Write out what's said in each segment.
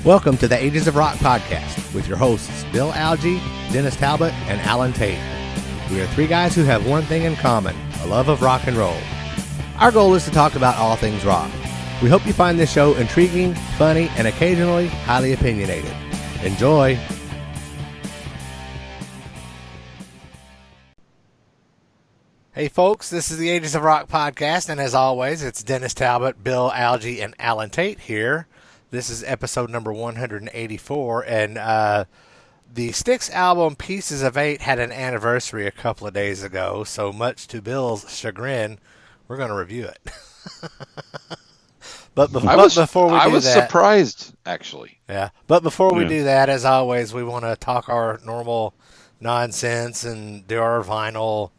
Welcome to the Ages of Rock podcast with your hosts Bill Algie, Dennis Talbot, and Alan Tate. We are three guys who have one thing in common, a love of rock and roll. Our goal is to talk about all things rock. We hope you find this show intriguing, funny, and occasionally highly opinionated. Enjoy! Hey folks, this is the Ages of Rock podcast, and as always, it's Dennis Talbot, Bill Algie, and Alan Tate here. This is episode number 184, and the Styx album Pieces of Eight had an anniversary a couple of days ago, so much to Bill's chagrin, we're going to review it. I was surprised, actually. Yeah, but before we do that, as always, we want to talk our normal nonsense and do our vinyl,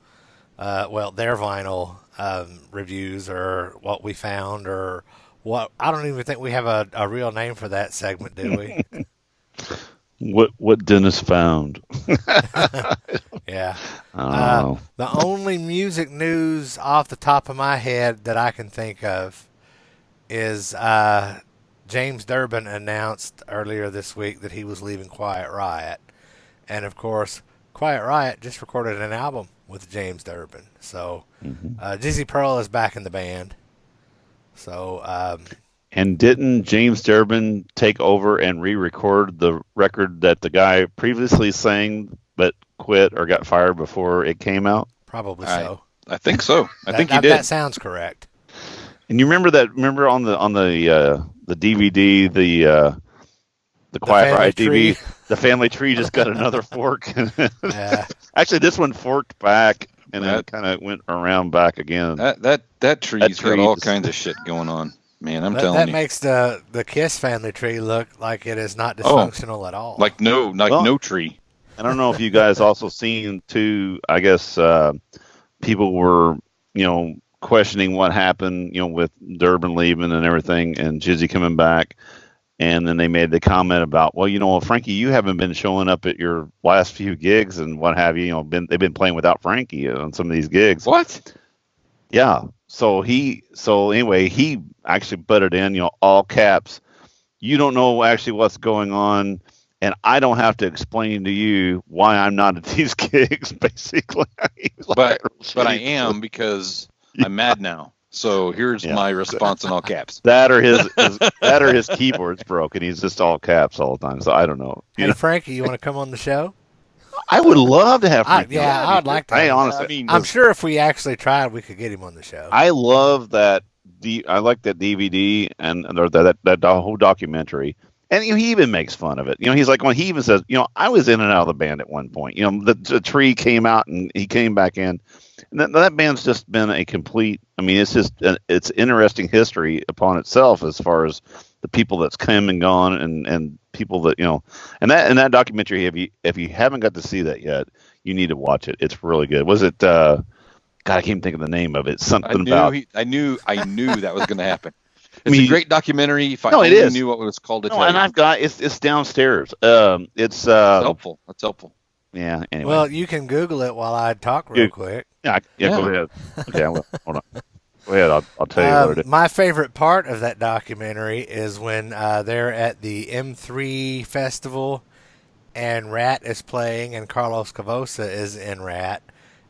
their vinyl reviews, or what we found, or what. I don't even think we have a real name for that segment, do we? What Dennis found. Yeah. The only music news off the top of my head that I can think of is James Durbin announced earlier this week that he was leaving Quiet Riot. And, of course, Quiet Riot just recorded an album with James Durbin. So, Jizzy Pearl is back in the band. So, and didn't James Durbin take over and re-record the record that the guy previously sang but quit or got fired before it came out? Probably so. I think so. I think he did. That sounds correct. And you remember that? Remember on the DVD, the Quiet Riot DVD, the family tree just got another fork. Yeah. Actually, this one forked back and then kind of went around back again. That tree's got all kinds of shit going on. Man, I'm telling you. That makes the Kiss family tree look like it is not dysfunctional at all. Like no tree. I don't know if you guys also seen too. I guess people were questioning what happened with Durbin leaving and everything, and Jizzy coming back, and then they made the comment about, well, Frankie, you haven't been showing up at your last few gigs and what have you. They've been playing without Frankie on some of these gigs. What? Yeah. So anyway, he actually butted in, all caps. You don't know actually what's going on, and I don't have to explain to you why I'm not at these gigs, basically. But I am, because I'm mad now. So here's my response in all caps. That or his keyboard's broken. He's just all caps all the time. So I don't know. Hey, Frankie, you want to come on the show? I would love to have Frankie. I would like to. I'm sure if we actually tried, we could get him on the show. I love that. I like that DVD and that whole documentary. And he even makes fun of it. He's like, when he even says, I was in and out of the band at one point. The tree came out and he came back in. And that band's just been a complete. I mean, it's just it's interesting history upon itself as far as the people that's come and gone and people that and that documentary. If you haven't got to see that yet, you need to watch it. It's really good. Was it? God, I can't think of the name of it. Something I knew that was going to happen. It's a great documentary. If I only knew what it was called. And I've got it's downstairs. It's helpful. That's helpful. Yeah. Anyway. Well, you can Google it while I talk real quick. Yeah. Go ahead. Okay. Hold on. Go ahead. I'll tell you what it is. My favorite part of that documentary is when they're at the M3 festival, and Rat is playing, and Carlos Cavosa is in Rat,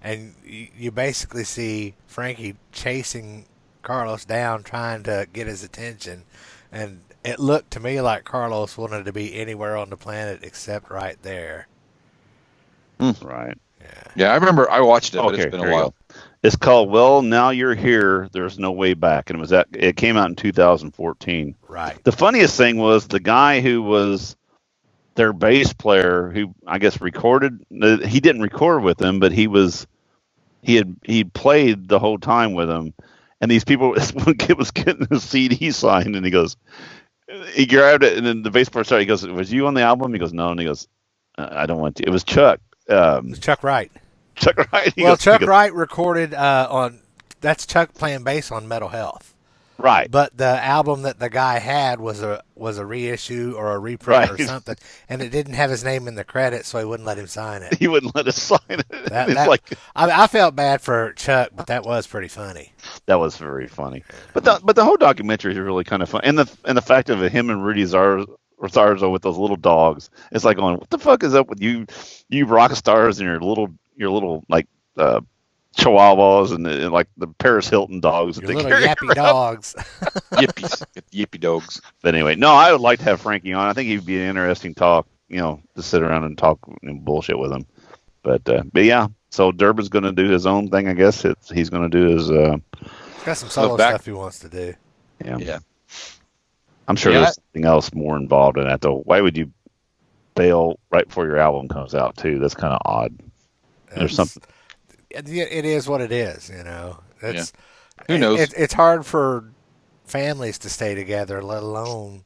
and you basically see Frankie chasing Carlos down, trying to get his attention, and it looked to me like Carlos wanted to be anywhere on the planet except right there. Right. Yeah, I remember I watched it, but it's been a while. It's called Well, Now You're Here, There's No Way Back, and it came out in 2014. Right. The funniest thing was the guy who was their bass player, who I guess recorded. He didn't record with them, but he played the whole time with them. And these people, one kid was getting a CD signed, and he grabbed it, and then the bass player started. He goes, "Was you on the album?" He goes, "No," and he goes, "I don't want to." It was Chuck. It was Chuck Wright. Chuck Wright. Wright recorded on. That's Chuck playing bass on Metal Health. Right. But the album that the guy had was a reissue or a reprint or Right. something, and it didn't have his name in the credits, so he wouldn't let him sign it. He wouldn't let us sign it. That It's that like I felt bad for Chuck, but that was pretty funny. that was very funny. But the whole documentary is really kind of fun, and the fact of it, him and Rudy Zarzo with those little dogs. It's like going, what the fuck is up with you rock stars and your little like chihuahuas and like the Paris Hilton dogs Your that they little carry yappy around. dogs. Yippies, yippy dogs. But anyway, no, I would like to have Frankie on. I think he'd be an interesting talk. To sit around and talk bullshit with him. But yeah, so Durbin's going to do his own thing, I guess. He's going to do his. He's got some solo stuff he wants to do. Yeah. I'm sure there's something else more involved in that, though. Why would you bail right before your album comes out, too? That's kind of odd. There's something. It is what it is, It's, Who knows? It's hard for families to stay together, let alone,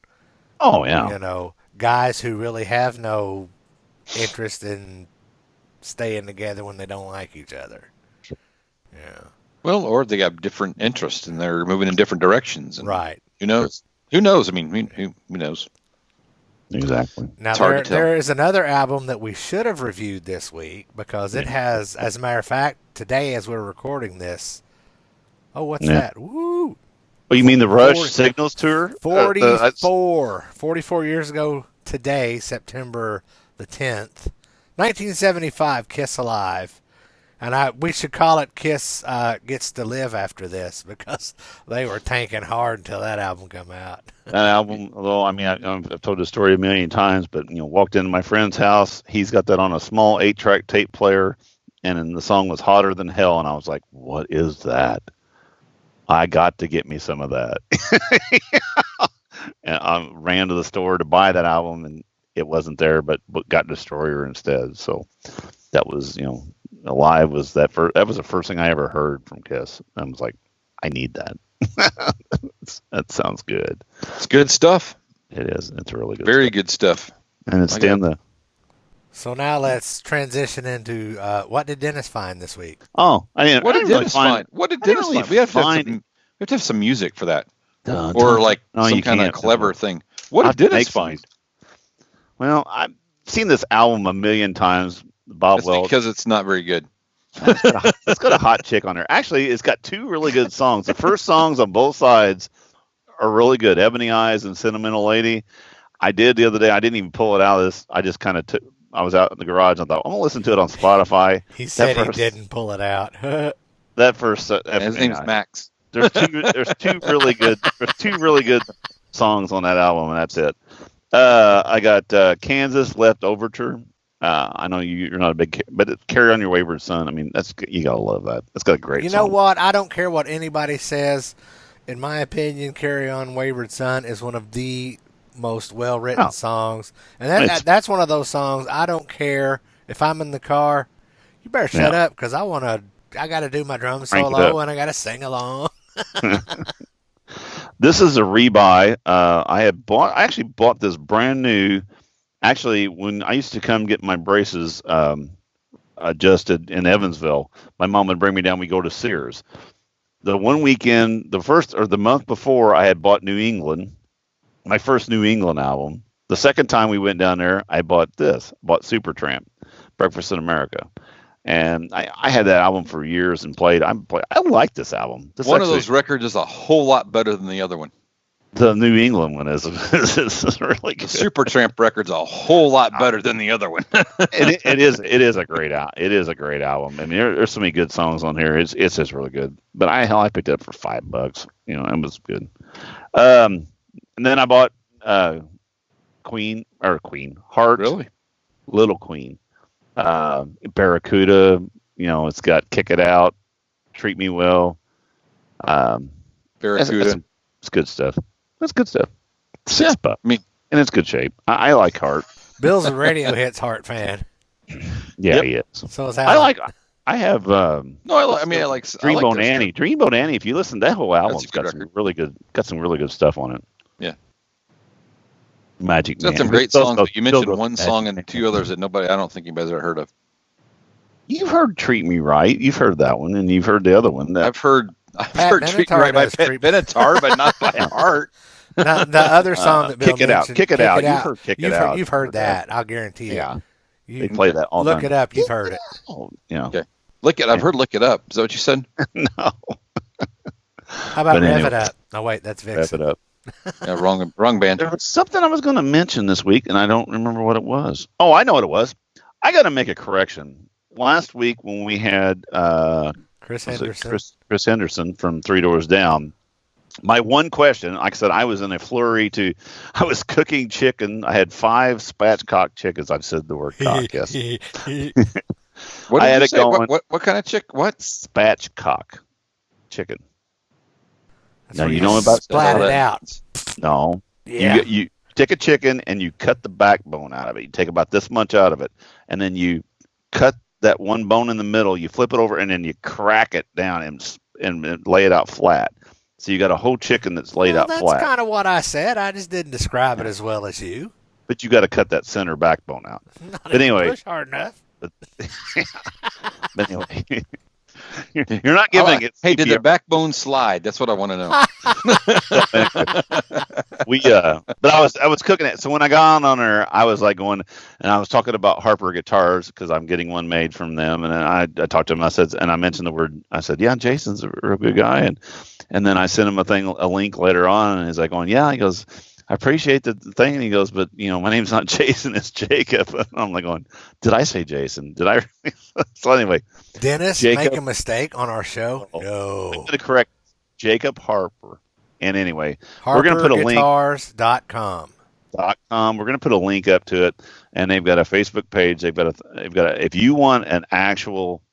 Oh, yeah. Guys who really have no interest in staying together when they don't like each other. Yeah. Well, or they got different interests and they're moving in different directions. And right. Who knows? Who knows? I mean, who knows? Exactly. Now, it's hard to tell. There is another album that we should have reviewed this week because it has, as a matter of fact, today as we're recording this. Oh, what's that? Woo! Oh, you mean the Rush Signals tour? 44 years ago today, September the 10th, 1975, Kiss Alive. And we should call it Kiss Gets to Live after this because they were tanking hard until that album come out. That album, although, I mean, I've told the story a million times, but, walked into my friend's house. He's got that on a small 8-track tape player, and then the song was Hotter Than Hell, and I was like, what is that? I got to get me some of that. And I ran to the store to buy that album, and it wasn't there, but got Destroyer instead. So that was, Alive was that was the first thing I ever heard from Kiss. I was like, I need that. That sounds good. It's good stuff. It is. It's really good. Very good stuff. And it's So now let's transition into what did Dennis find this week? Oh, what did Dennis find? What did Dennis find? We have to have some music for that, or like some kind of clever thing. What did Dennis find? Well, I've seen this album a million times. Bob Welch, because it's not very good. It's got a hot chick on there. Actually, it's got 2 really good songs. The first songs on both sides are really good. Ebony Eyes and Sentimental Lady. I did the other day. I didn't even pull it out of this. I just kind of took. I was out in the garage and I thought, I'm gonna listen to it on Spotify. He said he didn't pull it out. That first, his name's Max. There's two really good songs on that album, and that's it. I got Kansas Left Overture. I know you're not a big, but it's Carry On Your Wayward Son. I mean, you gotta love that. It's got a great. You know what? I don't care what anybody says. In my opinion, Carry On Wayward Son is one of the most well-written songs, and that's one of those songs. I don't care if I'm in the car. You better shut up because I got to do my drum solo and I got to sing along. This is a rebuy. I actually bought this brand new. Actually, when I used to come get my braces adjusted in Evansville, my mom would bring me down. We go to Sears. The one weekend, the month before, I had bought New England, my first New England album. The second time we went down there, I bought Supertramp, Breakfast in America. And I had that album for years and played. I like this album. One of those records is a whole lot better than the other one. The New England one is really good. The Supertramp record's a whole lot better than the other one. It is a great album. It is a great album. I mean, there's so many good songs on here. It's just really good. But I picked it up for $5. It was good. And then I bought Queen Heart. Really? Little Queen. Barracuda. It's got Kick It Out, Treat Me Well. Barracuda. It's good stuff. That's good stuff. $6. I mean, and it's good shape. I like Heart. Bill's a radio hits Heart fan. Yeah, he is. So is Alan. I have. I like Dreamboat Annie. Dreamboat Annie. If you listen, that whole album's got some really good stuff on it. Yeah. Magic Man. Got some great songs. But you mentioned one song and 2 others that I don't think anybody's ever heard of. You've heard "Treat Me Right." You've heard that one, and you've heard the other one. I've heard I've heard treat me right by Pat Benatar, but not by heart. Now, the other song that Bill mentioned, Kick It Out. You've heard Kick It Out. You've heard that. I'll guarantee you. Yeah. They play that all the time. Look it up. You've heard it. Okay. I've heard Lick It Up. Is that what you said? No. How about Rev It Up? Oh, wait, that's Vixen. Rev It Up. Yeah, wrong band. There was something I was going to mention this week, and I don't remember what it was. Oh, I know what it was. I got to make a correction. Last week when we had Chris Henderson. Chris Henderson from Three Doors Down, my one question, like I said, I was in a flurry I was cooking chicken. I had 5 spatchcock chickens. I've said the word cock, yes. What did you say? What kind of chicken? What? Spatchcock chicken. Now, you know about splat it out. No. Yeah. You take a chicken and you cut the backbone out of it. You take about this much out of it, and then you cut that one bone in the middle. You flip it over, and then you crack it down and lay it out flat. So you got a whole chicken that's laid out flat. That's kind of what I said. I just didn't describe it as well as you. But you got to cut that center backbone out. But anyway, push hard enough. But anyway. You're not giving it. Hey, did the backbone slide? That's what I want to know. But I was cooking it. So when I got on her, I was like going, and I was talking about Harper guitars because I'm getting one made from them. And then I talked to him. I mentioned the word. I said, yeah, Jason's a real good guy. And then I sent him a link later on, and he's like going, yeah. He goes, I appreciate the thing. And he goes, but my name's not Jason, it's Jacob. And I'm like going, did I say Jason? Did I? So anyway. Dennis, make a mistake on our show? No. I'm going to correct Jacob Harper. And anyway, we're going to put a link. HarperGuitars.com. We're going to put a link up to it, and they've got a Facebook page. They've got if you want an actual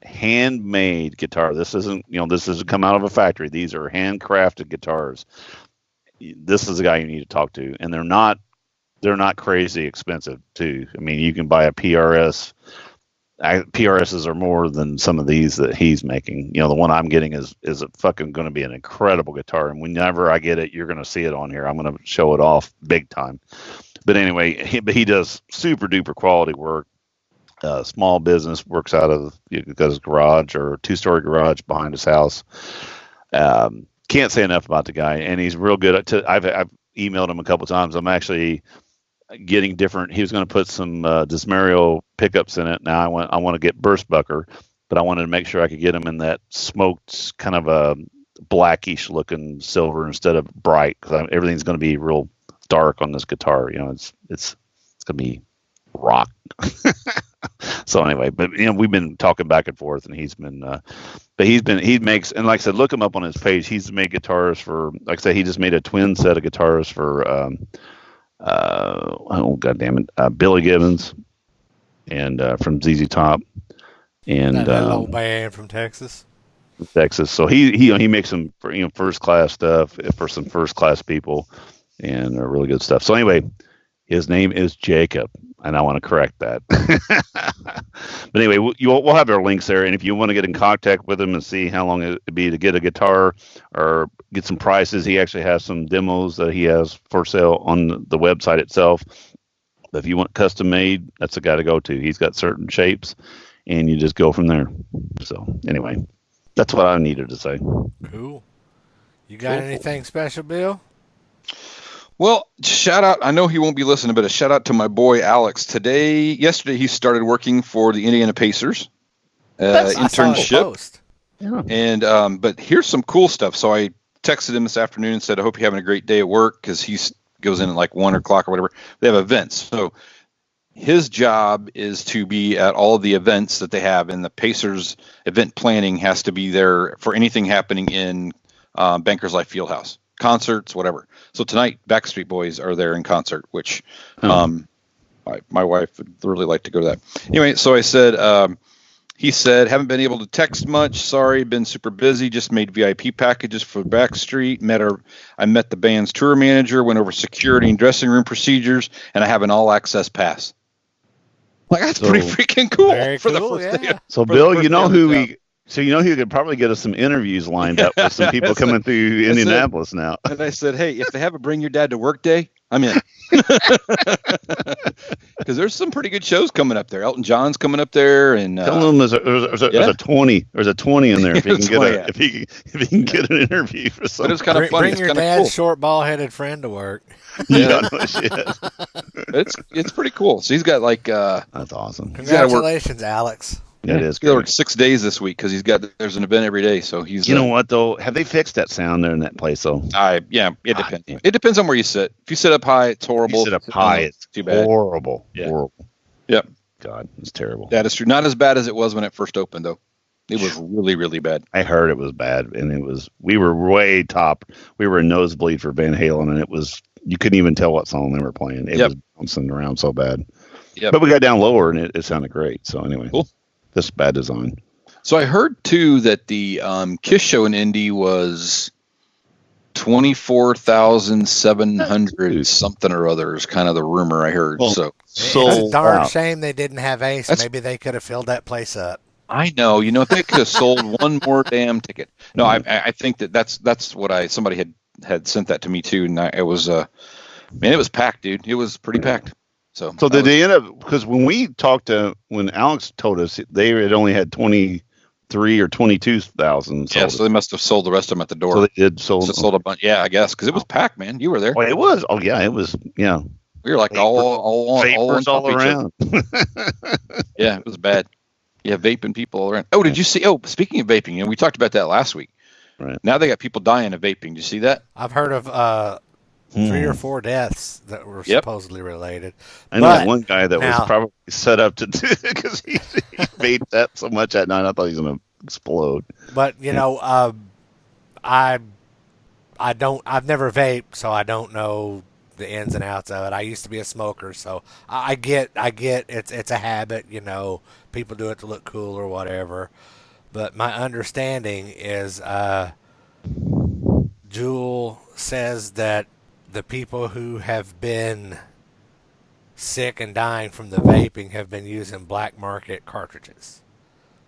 handmade guitar, this doesn't come out of a factory. These are handcrafted guitars. This is the guy you need to talk to, and they're not crazy expensive too. I mean, you can buy a PRS. PRSs are more than some of these that he's making. The one I'm getting is fucking going to be an incredible guitar, and whenever I get it, you're going to see it on here. I'm going to show it off big time. But anyway, he does super duper quality work. Small business, works out of his garage or a 2-story garage behind his house. Can't say enough about the guy, and he's real good. I've emailed him a couple times. I'm actually getting different. He was going to put some Dismario pickups in it. Now I want to get Burstbucker, but I wanted to make sure I could get him in that smoked kind of a blackish looking silver instead of bright, because everything's going to be real dark on this guitar. It's going to be rock. So anyway, but we've been talking back and forth, and he makes, and like I said, look him up on his page. He's made guitars for, like I said, he just made a twin set of guitars for Billy Gibbons and from ZZ Top, and that old band from Texas. So he makes some first class stuff for some first class people, and really good stuff. So anyway, his name is Jacob, and I want to correct that. But anyway, we'll have our links there, and if you want to get in contact with him and see how long it would be to get a guitar or get some prices, he actually has some demos that he has for sale on the website itself. But if you want custom made, that's the guy to go to. He's got certain shapes, and you just go from there. So anyway, that's what I needed to say. Cool. You got anything special, Bill? Well, shout out. I know he won't be listening, but a shout out to my boy Alex. Yesterday, he started working for the Indiana Pacers internship. Yeah. And but here's some cool stuff. So I texted him this afternoon and said, I hope you're having a great day at work, because he goes in at like 1 o'clock or whatever. They have events. So his job is to be at all the events that they have, and the Pacers event planning has to be there for anything happening in Bankers Life Fieldhouse. Concerts, whatever. So tonight, Backstreet Boys are there in concert, which my wife would really like to go to that. Anyway, so I said, he said, haven't been able to text much. Sorry, been super busy. Just made VIP packages for Backstreet. I met the band's tour manager, went over security and dressing room procedures, and I have an all-access pass. Like, that's pretty freaking cool for the first day. So, Bill, you know who So he could probably get us some interviews lined up with some people coming through Indianapolis now. And I said, hey, if they have a Bring Your Dad to Work day, I'm in. Because there's some pretty good shows coming up there. Elton John's coming up there, and tell them there's a 20. There's a 20 in there if he can get an interview for something. But it's kind of funny. Bring your dad's short, ball-headed friend to work. Yeah, no shit. It's pretty cool. So he's got that's awesome. Congratulations, Alex. It is. He worked 6 days this week because there's an event every day. So he's. You know what though? Have they fixed that sound there in that place though? It depends. It depends on where you sit. If you sit up high, it's horrible. If you sit up high, it's too bad. Horrible. Yeah. Horrible. Yep. God, it's terrible. That is true. Not as bad as it was when it first opened though. It was really, really bad. I heard it was bad, and we were way top. We were a nosebleed for Van Halen, and you couldn't even tell what song they were playing. It was bouncing around so bad. Yep. But we got down lower, and it sounded great. So anyway, cool. This bad design. So I heard too that the Kiss show in Indy was 24,700 something or other is kind of the rumor I heard. It's a darn shame they didn't have Ace. Maybe they could have filled that place up. I know. They could have sold one more damn ticket. No, I think that's what somebody had sent that to me too, and it was it was packed, dude. It was pretty packed. So did they end up? Because when Alex told us they had only had 23 or 22,000. Yeah, so they must have sold the rest of them at the door. So they did sold a bunch. Yeah, I guess because it was packed, man. You were there. Oh, it was. Oh yeah, it was. Yeah, we were like all around. Yeah, it was bad. Yeah, vaping people all around. Oh, did you see? Oh, speaking of vaping, we talked about that last week. Right. Now they got people dying of vaping. Did you see that? I've heard of 3 or 4 deaths that were supposedly related. I know one guy that was probably set up to do it because he vaped that so much at night. I thought he was going to explode. But I've never vaped, so I don't know the ins and outs of it. I used to be a smoker, so I get it's a habit. People do it to look cool or whatever. But my understanding is, Jewel says that the people who have been sick and dying from the vaping have been using black market cartridges.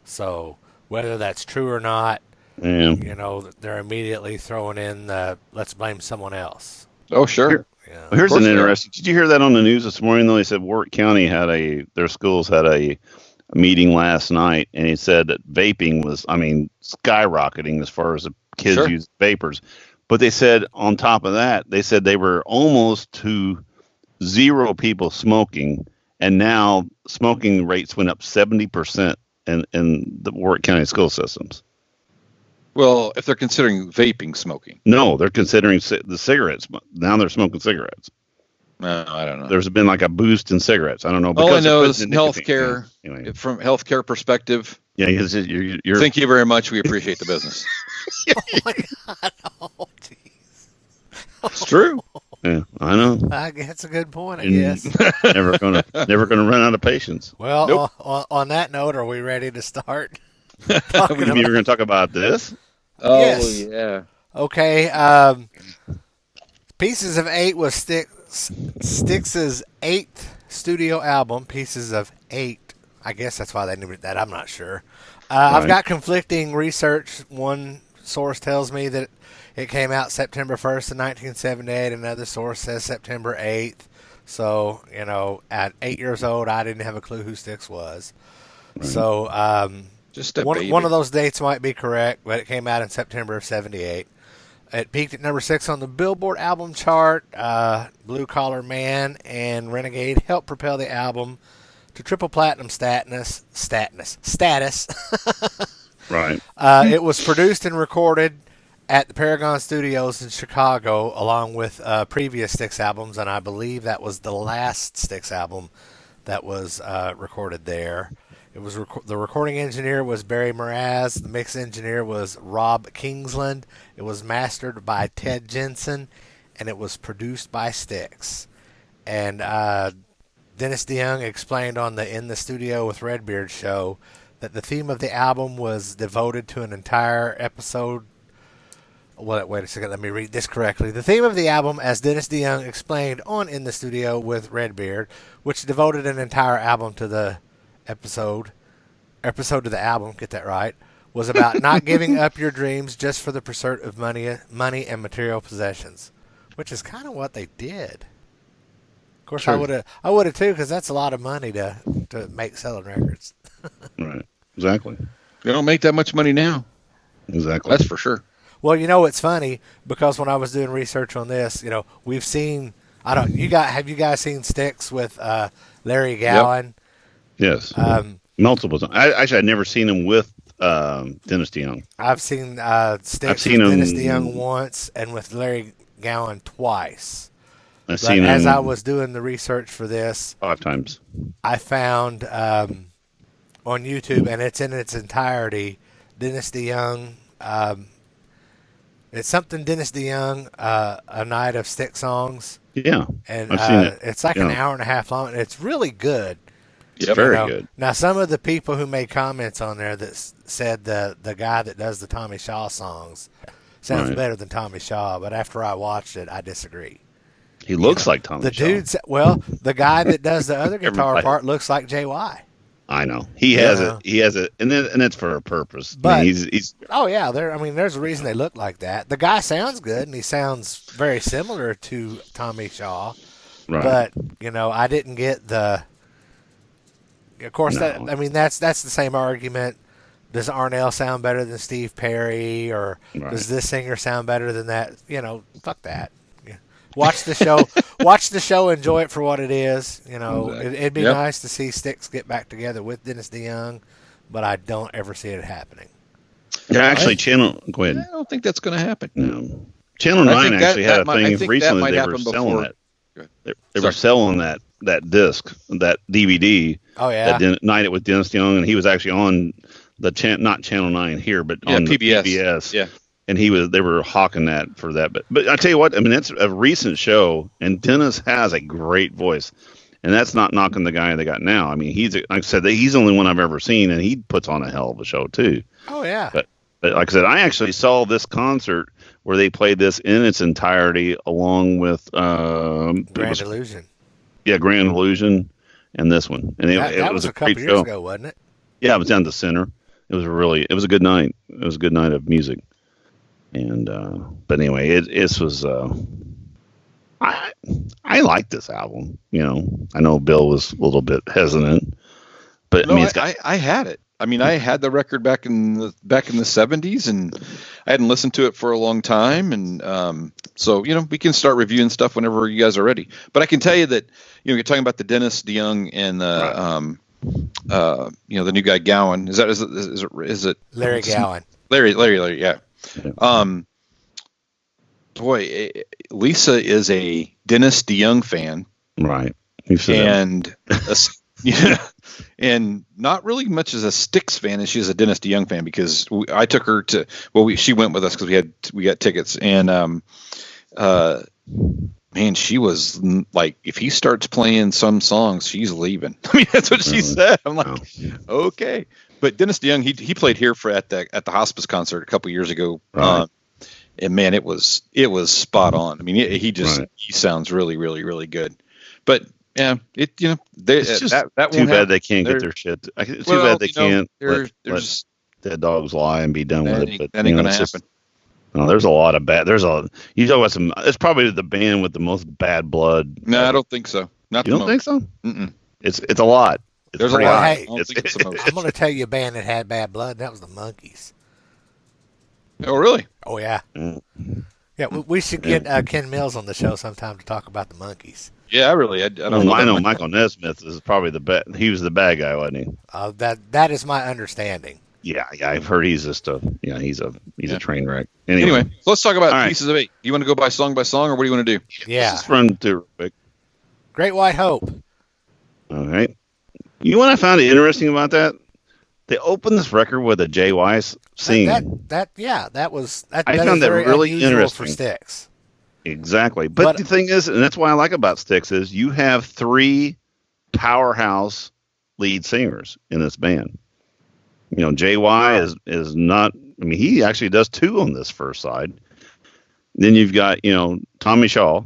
So whether that's true or not, they're immediately throwing in the let's blame someone else. Oh, sure. Here's an interesting. Did you hear that on the news this morning? Though they said Warwick County their schools had a meeting last night, and he said that vaping was, skyrocketing as far as the kids use vapors. But they said on top of that, they said they were almost to 0 people smoking, and now smoking rates went up 70% in the Warwick County school systems. Well, if they're considering vaping smoking. No, they're considering the cigarettes. Now they're smoking cigarettes. No, I don't know. There's been like a boost in cigarettes. I don't know. All I know is healthcare, from healthcare perspective. Yeah, you're. Thank you very much. We appreciate the business. Oh my God! Oh, jeez. It's true. Yeah, I know. That's a good point. I guess. never gonna run out of patience. Well, nope. on that note, are we ready to start? You were going to talk about this? Oh yes. Yeah. Okay. Pieces of 8 was Styx's 8th studio album. Pieces of 8. I guess that's why they named that. I'm not sure. Right. I've got conflicting research. One source tells me that it came out September 1st of 1978. Another source says September 8th. So, at 8 years old, I didn't have a clue who Styx was. Right. So, just one of those dates might be correct, but it came out in September of 78. It peaked at number 6 on the Billboard album chart. Blue Collar Man and Renegade helped propel the album to triple platinum status. Right. It was produced and recorded at the Paragon Studios in Chicago, along with previous Styx albums, and I believe that was the last Styx album that was recorded there. It was the recording engineer was Barry Mraz. The mix engineer was Rob Kingsland. It was mastered by Ted Jensen, and it was produced by Styx. And Dennis DeYoung explained on the In the Studio with Redbeard show that the theme of the album was devoted to an entire episode. Wait a second, let me read this correctly. The theme of the album, as Dennis DeYoung explained on In the Studio with Redbeard, which devoted an entire album to the episode to the album, get that right, was about not giving up your dreams just for the pursuit of money and material possessions, which is kind of what they did. Of course, True. I would have too, because that's a lot of money to make selling records. Right. Exactly. They don't make that much money now. Exactly. That's for sure. Well, it's funny because when I was doing research on this, we've seen. I don't. Have you guys seen Styx with Larry Gowan? Yes. Um, Multiple times. I'd never seen him with Dennis DeYoung. I've seen Styx I've seen with him Dennis DeYoung once and with Larry Gowan twice. I've But seen as him I was doing the research for this, 5 times. I found on YouTube, and it's in its entirety, Dennis DeYoung. It's something Dennis DeYoung, A Night of Stick Songs. Yeah. And I've seen it. it's like Yeah. an hour and a half long, and it's really good. It's very good. Now, some of the people who made comments on there that said the guy that does the Tommy Shaw songs sounds Right. better than Tommy Shaw, but after I watched it, I disagree. He looks like Tommy The Shaw. the guy that does the other guitar Everybody. part looks like JY. I know. He has it, and it's for a purpose. But- he's Oh yeah, there's a reason they look like that. The guy sounds good, and he sounds very similar to Tommy Shaw. right. But I didn't get the. Of course, No. that's the same argument. Does Arnell sound better than Steve Perry, or Right. does this singer sound better than that? Fuck that. Yeah. Watch the show. Watch the show. Enjoy it for what it is. Exactly. It'd be Yep. nice to see Styx get back together with Dennis DeYoung, but I don't ever see it happening. Yeah, actually, Channel. Go I ahead. don't think that's going to happen. No. Channel I 9 think that- actually had that a might- I thing think that recently. might They were happen selling before. that. Go ahead. They were Sorry. selling that disc, that DVD. Oh yeah. That Night It with Dennis DeYoung, and he was actually on the not Channel 9 here, but Yeah, on PBS. the PBS. Yeah. And they were hawking that for that. But I tell you what, I mean, it's a recent show, and Dennis has a great voice, and that's not knocking the guy they got now. I mean, like I said, he's the only one I've ever seen, and he puts on a hell of a show too. Oh yeah. But like I said, I actually saw this concert where they played this in its entirety, along with Grand Illusion. Grand Illusion, and this one, and That it was was a couple great years show. ago, wasn't it? Yeah, it was down the center. It was a good night. It was a good night of music. And but anyway, it was I like this album. I know Bill was a little bit hesitant, but No, I mean, it's got I had it. I mean, I had the record back in the 70s, and I hadn't listened to it for a long time, and so we can start reviewing stuff whenever you guys are ready. But I can tell you that you're talking about the Dennis DeYoung and the the new guy Gowan. Is it Larry Gowan. Larry, yeah. Boy, Lisa is a Dennis DeYoung fan, right. You said that. and and not really much as a Styx fan as she is a Dennis DeYoung fan, because I took her to she went with us because we got tickets, and man, she was like, if he starts playing some songs, she's leaving. I mean, that's what she said. I'm like, okay. But Dennis DeYoung, he played here at the Hospice concert a couple years ago. Right. And man, it was spot on. I mean, he sounds really, really, really good. But yeah, It's just that too won't bad happen. they can't get their shit. It's too bad they can't let There's dead dogs lie and be done with it. But that ain't gonna it's just- happen. No, there's a lot of bad. You talk about some. It's probably the band with the most bad blood. No, I don't think so. Not You the don't think so? Mm-mm. It's a lot. It's There's a pretty lot. high. Hey, I don't think it's the most. I'm going to tell you a band that had bad blood. And that was the Monkees. Oh, really? Oh yeah. Mm. Yeah, we should get Ken Mills on the show sometime to talk about the Monkees. Yeah, I don't know. I that know much. Michael Nesmith is probably the bad. He was the bad guy, wasn't he? That is my understanding. Yeah. I've heard he's just he's a train wreck. Anyway, so let's talk about All right. Pieces of Eight. Do you want to go by song, or what do you want to do? Yeah. Let's just run through real quick. Great White Hope. All right. You know what I found interesting about that? They opened this record with a Jay Weiss singing. That I is found that very really unusual interesting. for Styx. Exactly. But the thing is, and that's why I like about Styx, is you have 3 powerhouse lead singers in this band. JY is not, I mean, he actually does 2 on this first side. Then you've got, Tommy Shaw.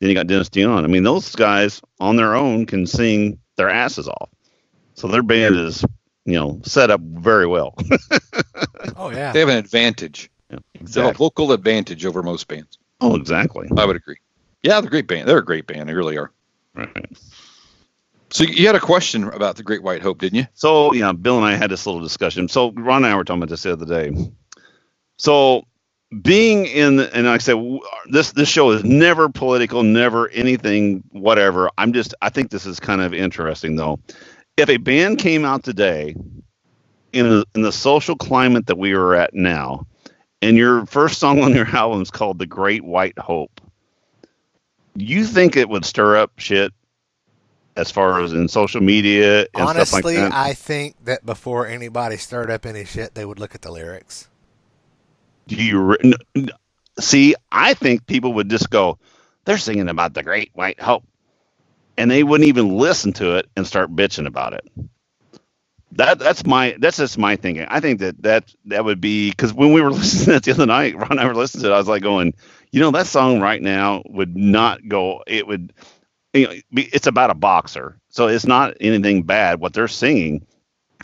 Then you got Dennis DeYoung. I mean, those guys on their own can sing their asses off. So their band is, set up very well. Oh yeah. They have an advantage. Yeah, They have a exactly. vocal advantage over most bands. Oh, exactly. I would agree. Yeah, they're a great band. They're a great band. They really are. Right. So you had a question about the Great White Hope, didn't you? So, Bill and I had this little discussion. So Ron and I were talking about this the other day. So being in, and like I said, this show is never political, never anything, whatever. I think this is kind of interesting though. If a band came out today in the social climate that we are at now, and your first song on your album is called "The Great White Hope," you think it would stir up shit as far as in social media and Honestly, stuff like that? I think that before anybody stirred up any shit, they would look at the lyrics. Do you see? I think people would just go, "They're singing about the Great White Hope," and they wouldn't even listen to it and start bitching about it. That's just my thinking. I think that would be, because when we were listening to it the other night, Ron and I were listening to it, I was like going, that song right now would not go. It would, it's about a boxer, so it's not anything bad what they're singing.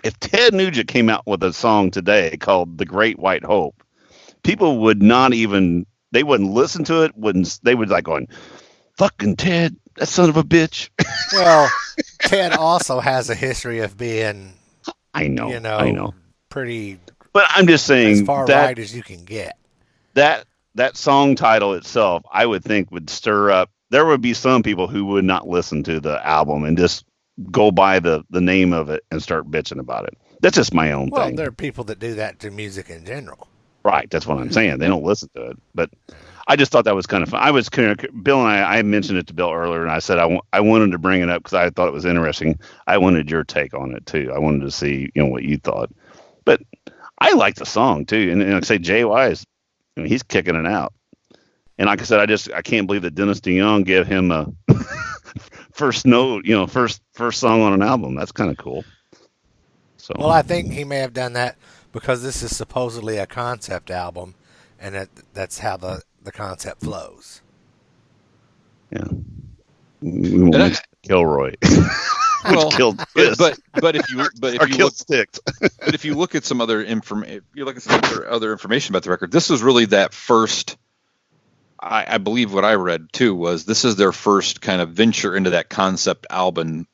If Ted Nugent came out with a song today called "The Great White Hope," people would not even, they wouldn't listen to it. They would like going, "Fucking Ted, that son of a bitch." Well, Ted also has a history of being, I know, pretty but I'm just as saying far that right as you can get. that song title itself, I would think would stir up. There would be some people who would not listen to the album and just go by the name of it and start bitching about it. That's just my own Well, thing. there are people that do that to music in general. Right, that's what I'm saying. They don't listen to it, but I just thought that was kind of fun. Bill and I mentioned it to Bill earlier, and I said I wanted to bring it up because I thought it was interesting. I wanted your take on it too. I wanted to see what you thought, but I like the song too. And like I say, JY is, he's kicking it out. And like I said, I can't believe that Dennis DeYoung gave him a first note, first song on an album. That's kind of cool. So Well, I think he may have done that because this is supposedly a concept album, and that's how the concept flows. yeah, we won't And mix Kilroy. Well, killed but if you killed look, Styx. but if you look at some other other information about the record, this was really that first. I believe what I read too was this is their first kind of venture into that concept album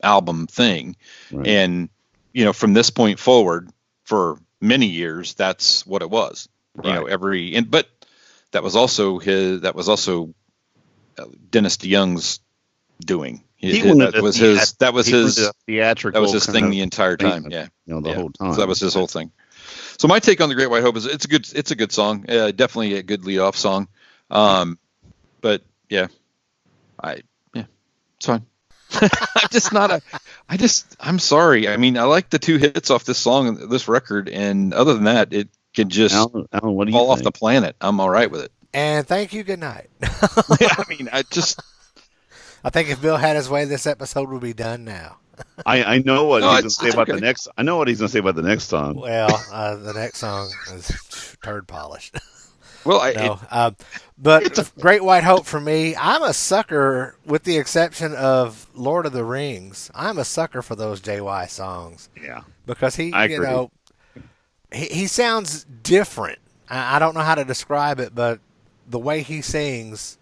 thing, Right. and from this point forward for many years that's what it was. Right. But that was also Dennis DeYoung's doing. That was his thing the entire time. Yeah, the whole time. So that was his whole thing. So my take on the Great White Hope is it's a good song. Definitely a good lead off song. But it's fine. I'm sorry. I mean, I like the two hits off this song, this record, and other than that, it can just Alan, what do you fall off think? the planet. I'm all right with it. And thank you. Good night. I mean, I think if Bill had his way, this episode would be done now. I know what No, he's going to say about okay. the next. I know what he's going to say about the next song. Well, the next song is turd polished. Well, No, but Great White Hope for me, I'm a sucker, with the exception of Lord of the Rings. I'm a sucker for those JY songs Yeah, because he, I agree. he sounds different. I don't know how to describe it, but the way he sings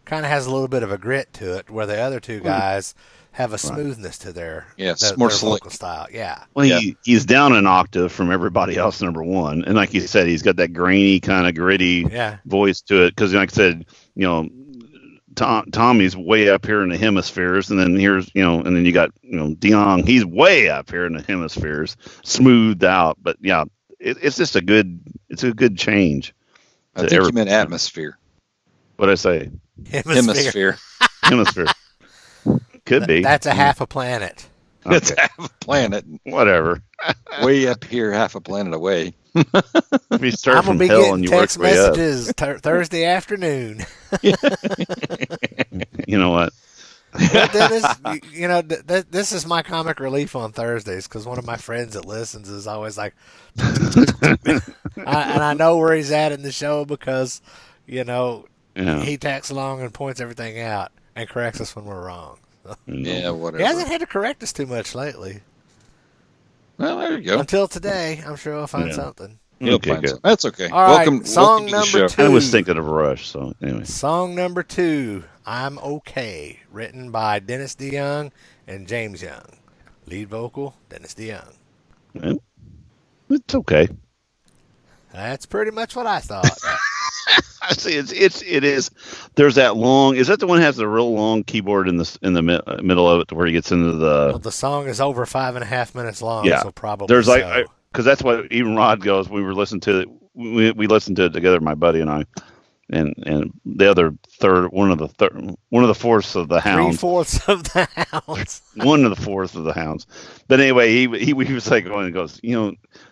kind of has a little bit of a grit to it, where the other two guys have a smoothness to their more their slick vocal style. Yeah. Well, he's down an octave from everybody else, number one, and like you said, he's got that grainy kind of gritty voice to it. Because, like I said, Tommy's way up here in the hemispheres, and then and then you got DeYoung. He's way up here in the hemispheres, smoothed out. But yeah, it's just a good change. I think you meant atmosphere. What'd I say? Hemisphere. Hemisphere. Could be. That's a half a planet. Okay. It's half a planet. Whatever. Way up here, half a planet away. If you start I'm from gonna be hell getting and you work text your way up. messages Thursday afternoon. You know what? Well, Dennis, this is my comic relief on Thursdays because one of my friends that listens is always like, and I know where he's at in the show because, he tacks along and points everything out and corrects us when we're wrong. Yeah, whatever. He hasn't had to correct us too much lately. Well, there you go. Until today, I'm sure I'll find something. He'll Okay, find good. some. That's okay. All right, Welcome song to the number show. two. I was thinking of Rush, so anyway. Song number 2, I'm Okay, written by Dennis DeYoung and James Young. Lead vocal, Dennis DeYoung. Well, it's okay. That's pretty much what I thought. I see. It is. There's that long. Is that the one that has the real long keyboard in the middle of it, to where he gets into Well, the? the song is over 5.5 minutes long, Yeah. so probably There's like, so. because that's what even Rod goes. We were listening to it. We listened to it together, my buddy and I, and the other one of the fourths of the hounds. 3/4 of the hounds. One of the fourth of the hounds. But anyway, he was like going and goes,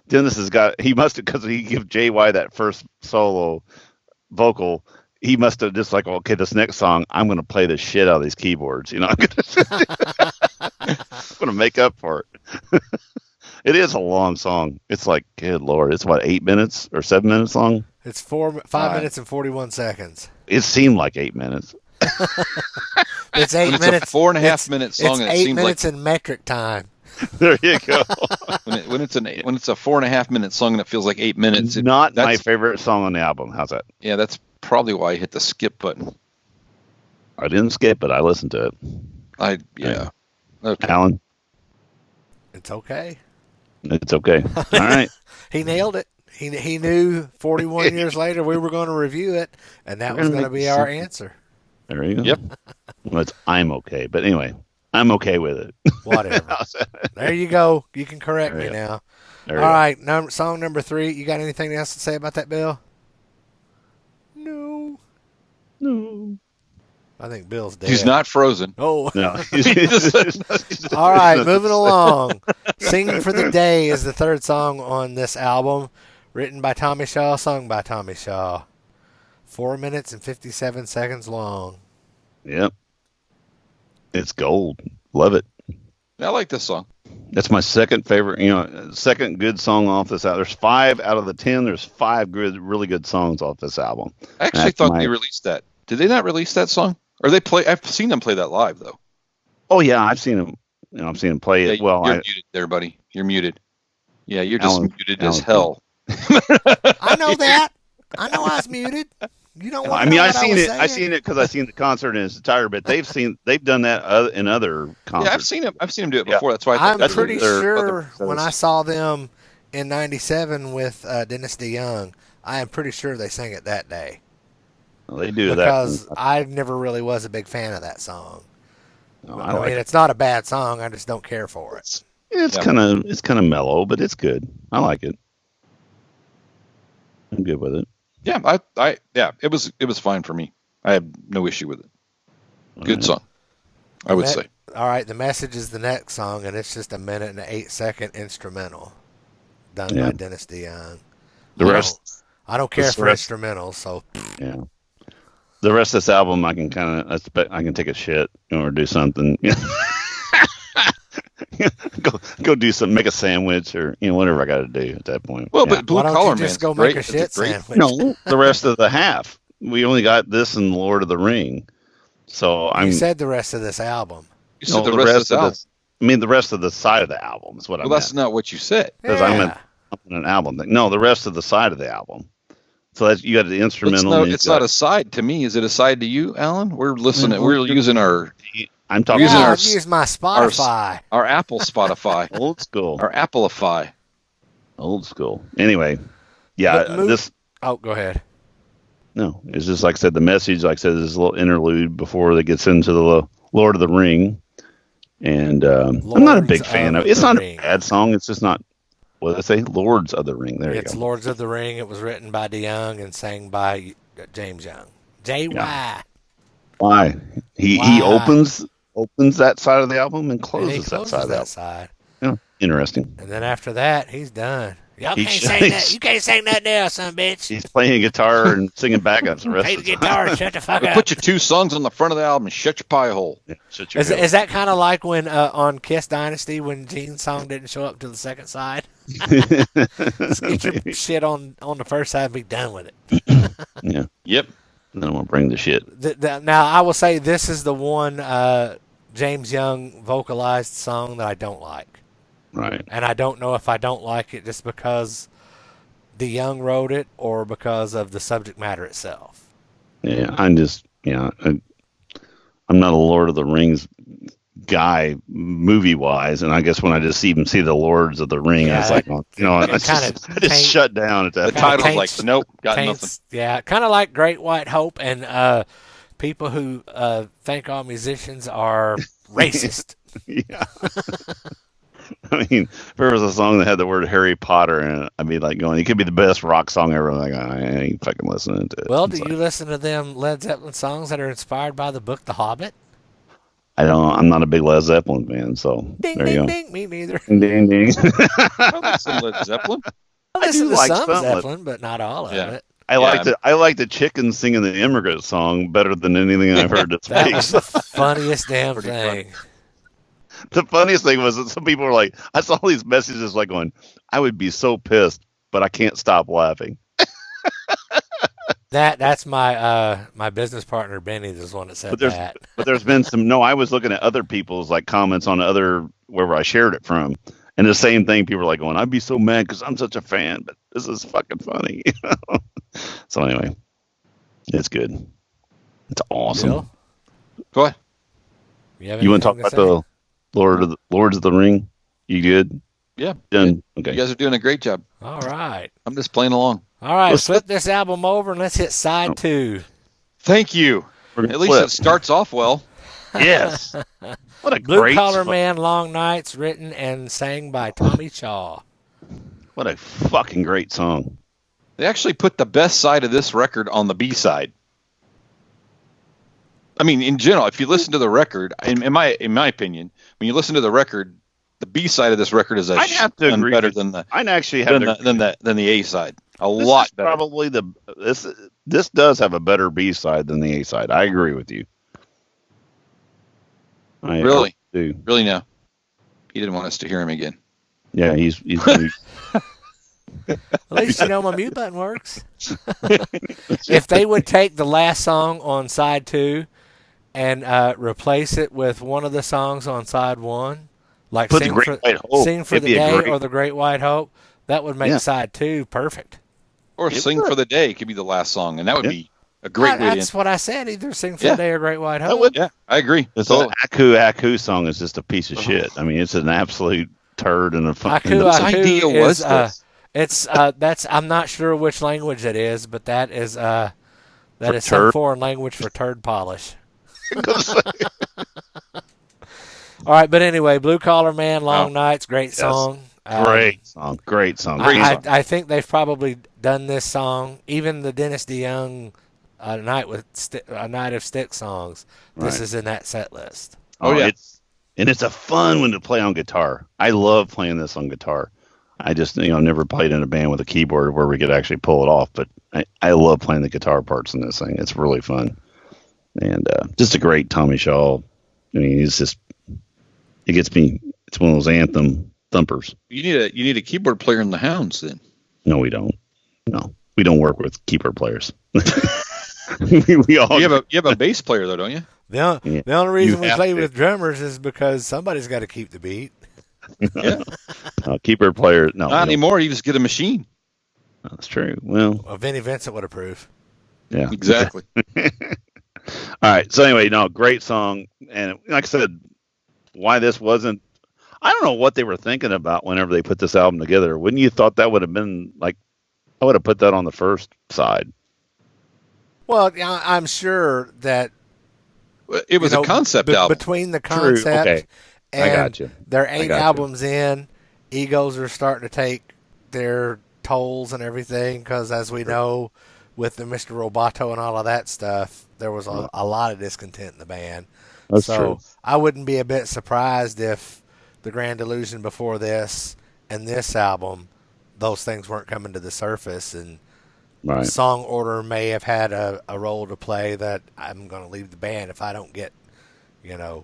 Dennis has got, he must have, because he gave JY that first solo vocal, he must have just like, okay, this next song, I'm going to play the shit out of these keyboards. I'm going to make up for it. It is a long song. It's like, good Lord, it's what, 8 minutes or 7 minutes long? It's 5 minutes and 41 seconds. It seemed like 8 minutes. It's 8 minutes. It's a 4.5 minute song, It's and it 8 seems minutes like in metric time. There you go. when it's a 4.5 minute song and it feels like 8 minutes. Not my favorite song on the album. How's that? Yeah, that's probably why I hit the skip button. I didn't skip it. I listened to it. Yeah. Okay. Alan, It's okay. it's okay. All right. He nailed it. He knew 41 years later we were going to review it, and that was going to be our answer. There you go. Yep. Well, I'm okay. But anyway, I'm okay with it. Whatever. There you go. You can correct me now. All right. Song number 3. You got anything else to say about that, Bill? No. I think Bill's dead. He's not frozen. Oh. No. All right, moving along. Sing for the Day is the third song on this album, written by Tommy Shaw, sung by Tommy Shaw. 4 minutes and 57 seconds long. Yep. It's gold. Love it. I like this song. That's my second favorite, second good song off this album. There's 5 out of the 10. There's 5 really good songs off this album. I actually thought they released that. Did they not release that song? Or they play? I've seen them play that live though. Oh yeah, I've seen them. I've seen them play it. Well, you're muted there, buddy. You're muted. Yeah, you're just muted as Alan. I hell. know that. I know I was muted. You don't want I to mean, know I've what seen was it. saying? I've seen it because I've seen the concert in its entirety. But they've done that in other concerts. Yeah, I've seen him do it before. That's why I'm that's pretty sure other when I saw them in '97 with Dennis DeYoung, I am pretty sure they sang it that day. Well, they do because that I never really was a big fan of that song. No, I like mean, it's not a bad song. I just don't care for it. It's kind of mellow, but it's good. I like it. I'm good with it. Yeah, it was fine for me. I have no issue with it. Good song, I would say. All right, The Message is the next song, and it's just a 1:08 instrumental done by Dennis DeYoung. The rest, I don't care for instrumentals, so yeah. The rest of this album, I can take a shit or do something. go do something, make a sandwich or whatever I got to do at that point. Well, but Blue why don't Collar you just Man, go make a shit sandwich? No, the rest of the half. We only got this and Lord of the Ring. So You said the rest of this album. You said the rest of the album. The rest of the side of the album is what I meant. Well, that's not what you said. Because I meant an album thing. No, the rest of the side of the album. So that's, you got the instrumental. It's not a side to me. Is it a side to you, Alan? We're listening. We're using our. I'm talking. Use my Spotify. Our Apple Spotify. Old school. Our Appleify. Old school. Anyway, this. Oh, go ahead. No, it's just like I said. The Message, like I said, is a little interlude before it gets into the Lord of the Ring, and I'm not a big fan of it. It's not a bad song. It's just not. What did I say? Lords of the Ring. There you go. It's Lords of the Ring. It was written by DeYoung and sang by James Young. JY. Yeah. Why? He opens that side of the album and closes that side of the album. Yeah, interesting. And then after that, he's done. Y'all can't sing that. You can't sing that now, son bitch. He's playing guitar and singing backups the rest Play of the the guitar. time. Shut the fuck up. Put your 2 songs on the front of the album and shut your pie hole. Yeah, Is that kind of like when on Kiss Dynasty when Gene's song didn't show up to the second side? Let's get your shit on the first side and be done with it. Yeah. Yep. Then I'm gonna bring the shit. Now I will say this is the one James Young vocalized song that I don't like. Right. And I don't know if I don't like it just because DeYoung wrote it or because of the subject matter itself? Yeah, I'm not a Lord of the Rings guy movie wise, and I guess when I just even see the Lords of the Ring, I was Yeah, like, I it kind just, of I just shut down at The that Kinda point. title's like, taints nope, got nothing. taints. Yeah, kind of like Great White Hope and people who think all musicians are racist. Yeah, I mean, if there was a song that had the word Harry Potter in it, I'd be like going, it could be the best rock song ever. I'm like, I ain't fucking listening to it. Well, do It's you like, listen to them Led Zeppelin songs that are inspired by the book The Hobbit? I'm not a big Led Zeppelin fan, so Ding, there you ding, go. ding. Me neither. Ding, ding, ding. I like some Led Zeppelin. I I listen do to like some some Led. Zeppelin, but not all of Yeah. it. I like the chickens singing the immigrant song better than anything I've heard this That week. was the funniest damn Pretty thing. The funniest thing was that some people were like, I saw these messages like going, I would be so pissed, but I can't stop laughing. That's my business partner Benny. Is the one that said But there's that. but there's been some. No, I was looking at other people's like comments on other wherever I shared it from, and the same thing. People were like going, I'd be so mad because I'm such a fan, but this is fucking funny. So anyway, it's good. It's awesome. Bill, Go ahead. You want to talk about the Lords of the Ring? You good? Yeah. Done. You Okay. guys are doing a great job. All right. I'm just playing along. All right, Let's- flip this album over and let's hit side 2. Thank you. We're gonna At least flip. it starts off well. Yes. What a Blue great Collar song. Man, Long Nights, written and sang by Tommy Shaw. What a fucking great song. They actually put the best side of this record on the B side. I mean, in general, if you listen to the record, in my opinion, when you listen to the record, the B side of this record is I'd have to agree better with- than the I'd actually have than the A side. A this lot is better. probably this does have a better B side than the A side. I agree with you. I Really? do. Really, no. He didn't want us to hear him again. Yeah, he's At least you know my mute button works. If they would take the last song on side 2 and replace it with one of the songs on side 1, like Put the Sing Great for, White Hope. Sing for It'd the be a Day great- or The Great White Hope, that would make Yeah. side 2 perfect. Or It Sing would. for the Day could be the last song, and that would Yeah. be a great way to That's what I said. Either Sing for Yeah. the Day or Great White That Hope. would- Yeah, I agree. This Totally. Aku song is just a piece of shit. I mean, it's an absolute turd and a fucking. Aku Whose Aku idea is was this? it's that's I'm not sure which language it is, but that is some turd? foreign language for turd polish. All right, but anyway, Blue Collar Man, Long Nights, great song. Great song. Great song. I think they've probably done this song, even the Dennis DeYoung A Night of Styx songs. This Right. is in that set list. Oh, yeah. It's a fun one to play on guitar. I love playing this on guitar. I just never played in a band with a keyboard where we could actually pull it off, but I love playing the guitar parts in this thing. It's really fun, and just a great Tommy Shaw. I mean, it gets me. It's one of those anthem thumpers. You need a keyboard player in the Hounds then. No, we don't. No, we don't work with keyboard players. we all You have a bass player though, don't you? The only reason we have play to. with drummers is because somebody's got to keep the beat. Yeah. keyboard players. No, Not we don't. anymore. You just get a machine. That's true. Well, Vinnie Vincent would approve. yeah, Exactly. All right. So anyway, no, great song, and like I said, why this wasn't. I don't know what they were thinking about whenever they put this album together. Wouldn't you thought that would have been like? I would have put that on the first side. Well, I'm sure that It was a concept album. between the True, concept okay. I and got you. their I 8 got you. albums in, egos are starting to take their tolls and everything. Because as we know, with the Mr. Roboto and all of that stuff, there was a lot of discontent in the band. That's so true. I wouldn't be a bit surprised if the Grand Illusion before this and this album, those things weren't coming to the surface, and Right. song order may have had a role to play that I'm going to leave the band if I don't get, Right.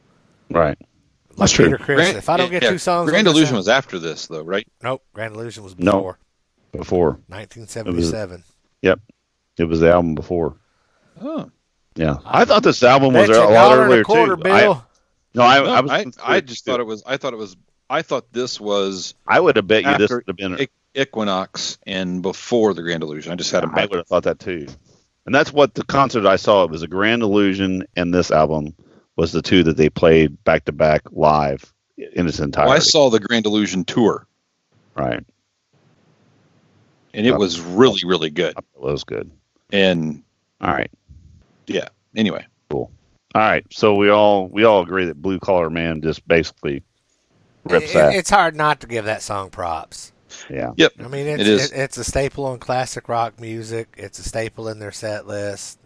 like That's true. Peter Chris, if I don't get 2 songs. Grand on this Illusion album- was after this though, right? Nope, Grand Illusion was No. before Before 1977. it was the album before. Oh. Yeah, I thought this album was Bet you a a lot dollar and earlier a quarter, too. Bill. I just thought it was. I thought this was. I would have bet you this after- would have been. Equinox and before the Grand Illusion. I just had them I back. would have thought that too. And that's what the concert I saw. It was a Grand Illusion, and this album was the two that they played back to back live in its entirety. I saw the Grand Illusion tour, right, and it was really, really good. It was good. And all right, yeah. Anyway, cool. All right, so we all agree that Blue Collar Man just basically rips that. It's hard not to give that song props. Yeah. Yep. I mean, it is. It's a staple in classic rock music. It's a staple in their set list.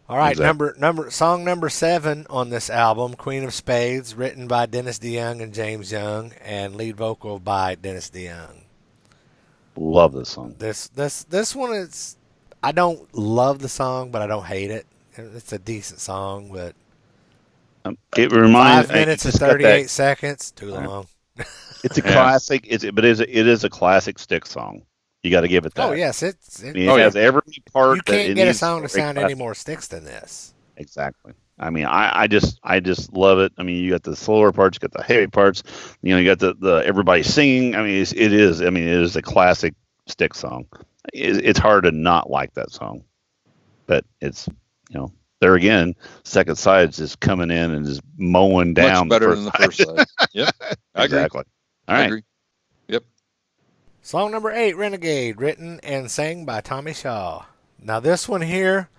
All right, Exactly. song number 7 on this album, Queen of Spades, written by Dennis DeYoung and James Young, and lead vocal by Dennis DeYoung. Love this song. This one is, I don't love the song, but I don't hate it. It's a decent song, but it reminds 5 minutes and 38 seconds, too long. It's a classic. It is a classic Styx song. You got to give it that. Oh yes, it has every part. You can't get a song to very sound classic. any more Styx than this. Exactly. I mean, I just love it. I mean, you got the slower parts, you got the heavy parts. You got the everybody singing. I mean, it is a classic Styx song. It's hard to not like that song, but it's there again, second side's just coming in and just mowing down. Much better than the first side. Yep. I agree. Exactly. All right. I agree. Yep. Song number 8, Renegade, written and sang by Tommy Shaw. Now this one here,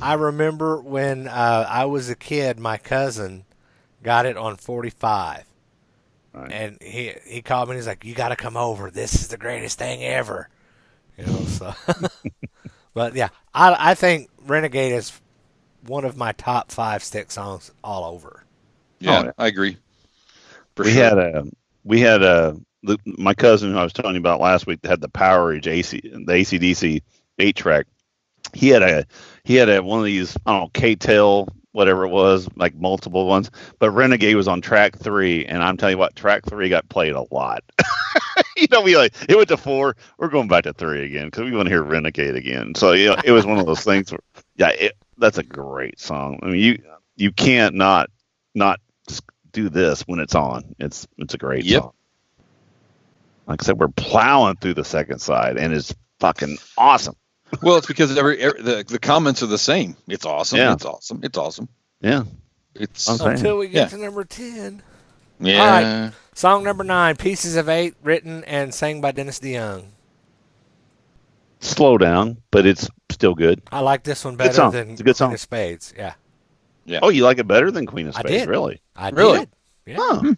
I remember when I was a kid, my cousin got it on 45. Right. And he called me and he's like, "You got to come over. This is the greatest thing ever." So. But yeah, I think Renegade is one of my top 5 Styx songs all over. Yeah, I agree. We had my cousin who I was telling you about last week that had the Power Age the AC/DC 8-track. He had a one of these, I don't know, K-Tel, whatever it was, like multiple ones. But Renegade was on track 3, and I'm telling you what, track 3 got played a lot. We like it went to 4. We're going back to 3 again because we want to hear Renegade again. So it was one of those things. That's a great song. I mean, you can't not do this when it's on. It's a great song. Like I said, we're plowing through the second side, and it's fucking awesome. Well, it's because the comments are the same. It's awesome. Yeah. It's awesome. It's awesome. Yeah. It's until we get to number 10. Yeah. All right. Song number 9, Pieces of 8, written and sang by Dennis DeYoung. Slow down, but it's still good. I like this one better than it's a good song. Queen of Spades. Yeah. Oh, you like it better than Queen of Spades? I did. Really? I really? did. Yeah. Huh.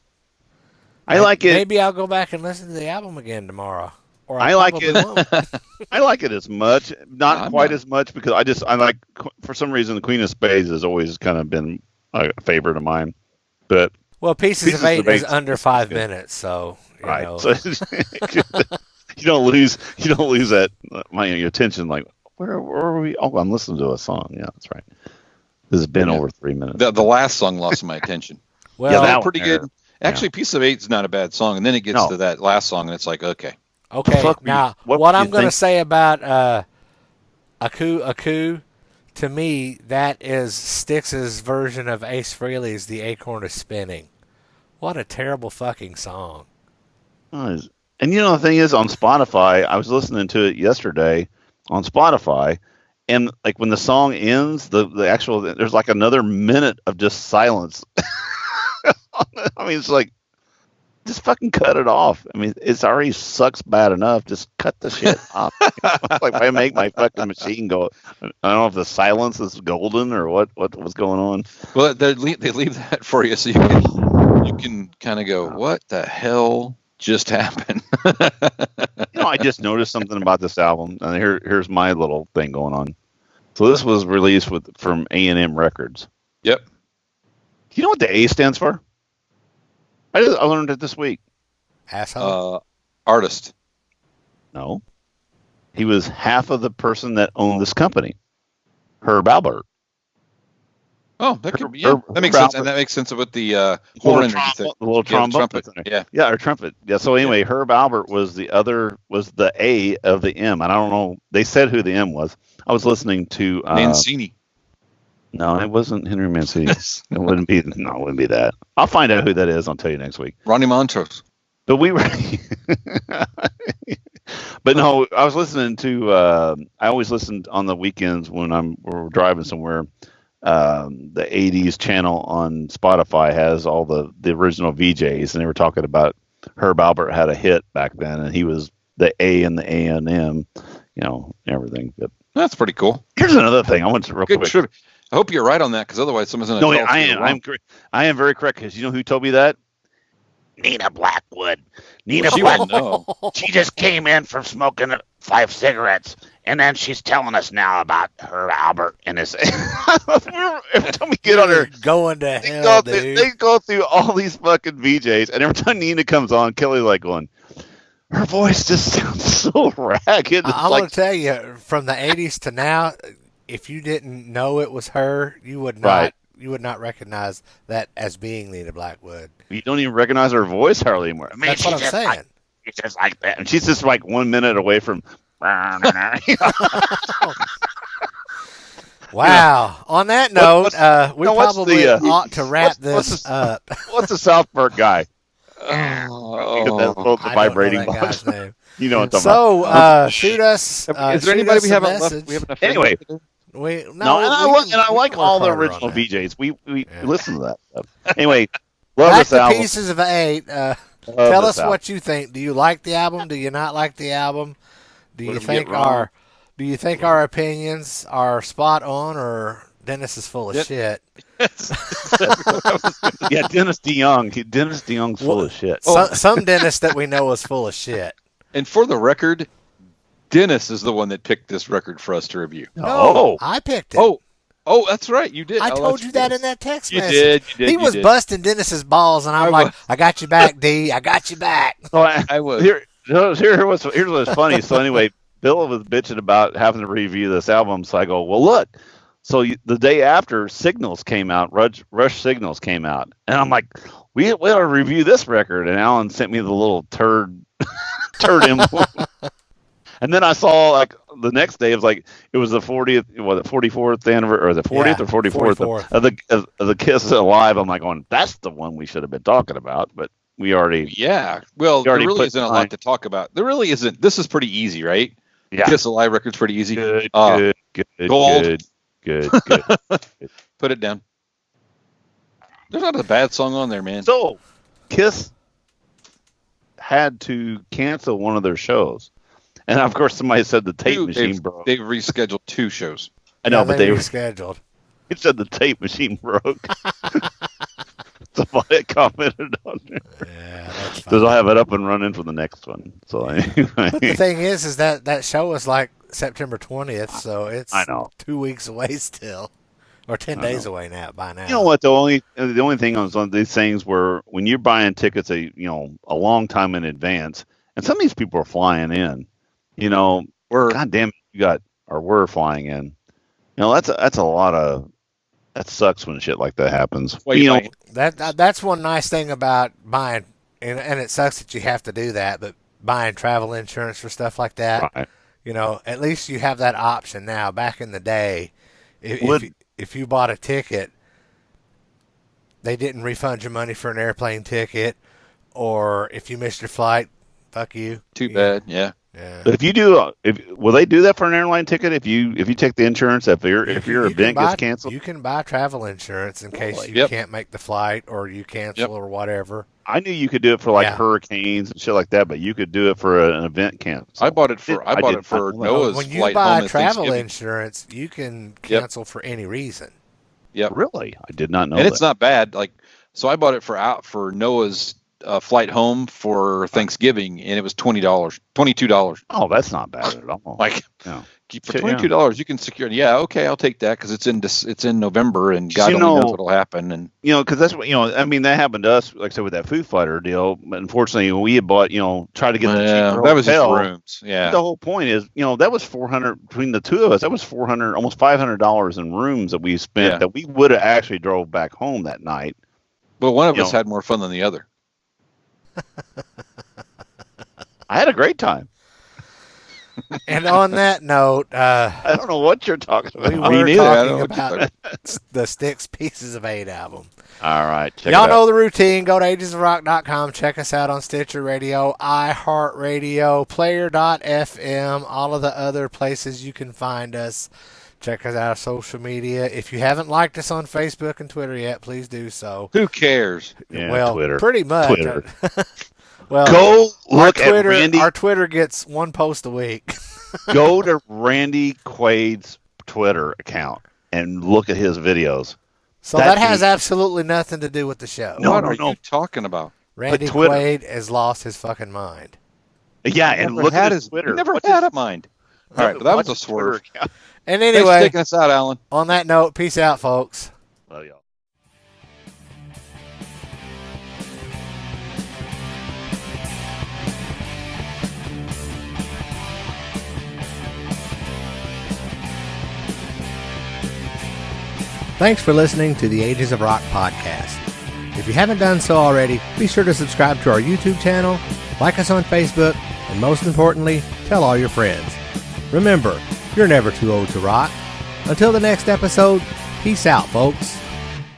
I like it. Maybe I'll go back and listen to the album again tomorrow. Or I like it. won't. I like it as much, not quite as much because I like, for some reason, the Queen of Spades has always kind of been a favorite of mine. But Pieces of 8 is under 5 minutes, so right. So you don't lose that your attention. Like where are we? Oh, I'm listening to a song. Yeah, that's right. This has been over 3 minutes. The last song lost my attention. Well, that pretty good. Actually, Piece of 8 is not a bad song, and then it gets to that last song, and it's like, okay. Okay, now what I'm going to say about Aku, to me, that is Styx's version of Ace Frehley's "The Acorn is Spinning." What a terrible fucking song. And the thing is, on Spotify, I was listening to it yesterday on Spotify, and like when the song ends, the actual there's like another minute of just silence. I mean, it's like, just fucking cut it off. I mean, it's already sucks bad enough. Just cut the shit off. Like, I make my fucking machine go. I don't know if the silence is golden or what's going on. Well, they leave that for you so you can kind of go, what the hell just happened? I just noticed something about this album, and here's my little thing going on. So this was released from A&M Records. Yep. Do you know what the A stands for? I learned it this week. Asshole. Artist. No. He was half of the person that owned this company. Herb Albert. Oh, that could be. Yeah, that makes sense. And that makes sense with the horn and the little trumpet. Yeah, or trumpet. Yeah. So anyway, Herb Albert was the A of the M. And I don't know. They said who the M was. I was listening to Mancini. No, it wasn't Henry Mancini. It wouldn't be that. I'll find out who that is. I'll tell you next week. Ronnie Montrose. But we were. But no, I was listening to. I always listen on the weekends when we're driving somewhere. The '80s channel on Spotify has all the original VJs, and they were talking about Herb Alpert had a hit back then, and he was the A in the A&M, everything. But That's pretty cool. here's another thing I want to real Good quick. trivia. I hope you're right on that, because otherwise someone's going to. No, I am very correct, because you know who told me that? Nina Blackwood. Nina She Blackwood. wouldn't know. She just came in from smoking 5 cigarettes, and then she's telling us now about Herb Alpert and his. Every time we get on her, Going to hell, dude. they go through all these fucking VJs, and every time Nina comes on, Kelly like going, her voice just sounds so ragged. I'm going to tell you, from the 80s to now, if you didn't know it was her, you would not. Right. You would not recognize that as being Nina Blackwood. You don't even recognize her voice hardly anymore. I mean, That's what I'm she's just saying. she's just like that, and she's just like 1 minute away from. Wow. On that note, we what's probably the, ought to wrap what's this the- up. What's the South Park guy? Oh. The I vibrating don't know that box. guy's name. You know what I'm talking So, about. shoot us. Is there shoot anybody us we a haven't message. left? We have enough. Anyway. No, I like all the harder on original that. VJs. We Yeah. listen to that stuff. Anyway, love Back this to album. Pieces of 8. Love Tell this us album. what you think. Do you like the album? Do you not like the album? Do What you did we get think wrong? our opinions are spot on, or Dennis is full of Yep. shit? Yeah, Dennis DeYoung. Dennis DeYoung's full of shit. Some Dennis that we know is full of shit. And for the record, Dennis is the one that picked this record for us to review. No, I picked it. Oh, that's right. You did. I Oh, told that's you that good. in that text You message. did. He you was did. busting Dennis's balls, and I'm like, I got you back, D. I got you back. So I was. Here's what's funny. So anyway, Bill was bitching about having to review this album. So I go, well, look. So the day after, Signals came out. Rush Signals came out, and I'm like, we ought to review this record. And Alan sent me the little turd envelope. And then I saw like the next day it was the 40th, the 44th anniversary, or the 40th Yeah, or 44th 44th. of the Kiss Alive. I'm like going, that's the one we should have been talking about, but we already. Yeah. Well, You there already really put isn't a mine. lot to talk about. There really isn't. This is pretty easy, right? Yeah. Kiss a Live record's pretty easy. Good, Gold. good. Put it down. There's not a bad song on there, man. So, Kiss had to cancel one of their shows, and of course, somebody said the tape machine broke. They've rescheduled 2 shows. I know, Yeah, but they they rescheduled. said the tape machine broke. Somebody commented on it. Yeah, that's Because fine. I'll have it up and running for the next one. So But the anyway, thing is that show is like September 20th, so it's I know. 2 weeks away still, or 10 I days know. away now. By now, You know what? The only thing on some of these things where when you're buying tickets a long time in advance, and some of these people are flying in, God damn it, we're flying in. That's a lot of that sucks when shit like that happens. Wait, wait. That's one nice thing about buying, and it sucks that you have to do that, but buying travel insurance for stuff like that, Right. at least you have that option now. Back in the day, if you bought a ticket, they didn't refund your money for an airplane ticket, or if you missed your flight, fuck you. Too bad. Yeah. Yeah. But if you do, will they do that for an airline ticket? If you take the insurance, if your event gets canceled, you can buy travel insurance in case you Yep. can't make the flight or you cancel or whatever. I knew you could do it for Yeah. hurricanes and shit like that, but you could do it for an event cancel. I bought it for I did not know that. Noah's When you flight buy home at travel Thanksgiving. insurance, you can cancel for any reason. Yep. Really, I did not know. And that. it's not bad. So I bought it for Noah's flight home for Thanksgiving, and it was $22. Oh, that's not bad at all. Like No. for $22, you can secure. Yeah, okay, I'll take that because it's in November, and God only knows what'll happen. And because that's what that happened to us. Like I said, with that Foo Fighter deal. But unfortunately, we had bought tried to get the cheaper that was just hotel. rooms. Yeah, The whole point is, that was $400 between the two of us. That was $400, almost $500 in rooms that we spent that we would have actually drove back home that night. but one of us had more fun than the other. I had a great time. And on that note, I don't know what you're talking about. we Me were neither. I talking don't know what you're about the Styx Pieces of 8 album. All right. Check Y'all it out. know the routine. Go to agesofrock.com. Check us out on Stitcher Radio, iHeartRadio, Player.fm, all of the other places you can find us. Check us out on social media. If you haven't liked us on Facebook and Twitter yet, please do so. Who cares? Yeah, well, Twitter. pretty much. Twitter. Well, Go look our Twitter, at Randy. Our Twitter gets one post a week. Go to Randy Quaid's Twitter account and look at his videos. So That that has dude- absolutely nothing to do with the show. No, what no, are no. you talking about? Randy Twitter. Quaid has lost his fucking mind. Yeah, and Never look had at his Twitter. He never What's had his- a mind. All right, but that was what's a his Twitter swerve. account? And Thanks for anyway, taking us out, Alan. on that note, peace out, folks. Love y'all. Thanks for listening to the Ages of Rock podcast. If you haven't done so already, be sure to subscribe to our YouTube channel, like us on Facebook, and most importantly, tell all your friends. Remember, you're never too old to rock. Until the next episode, peace out, folks.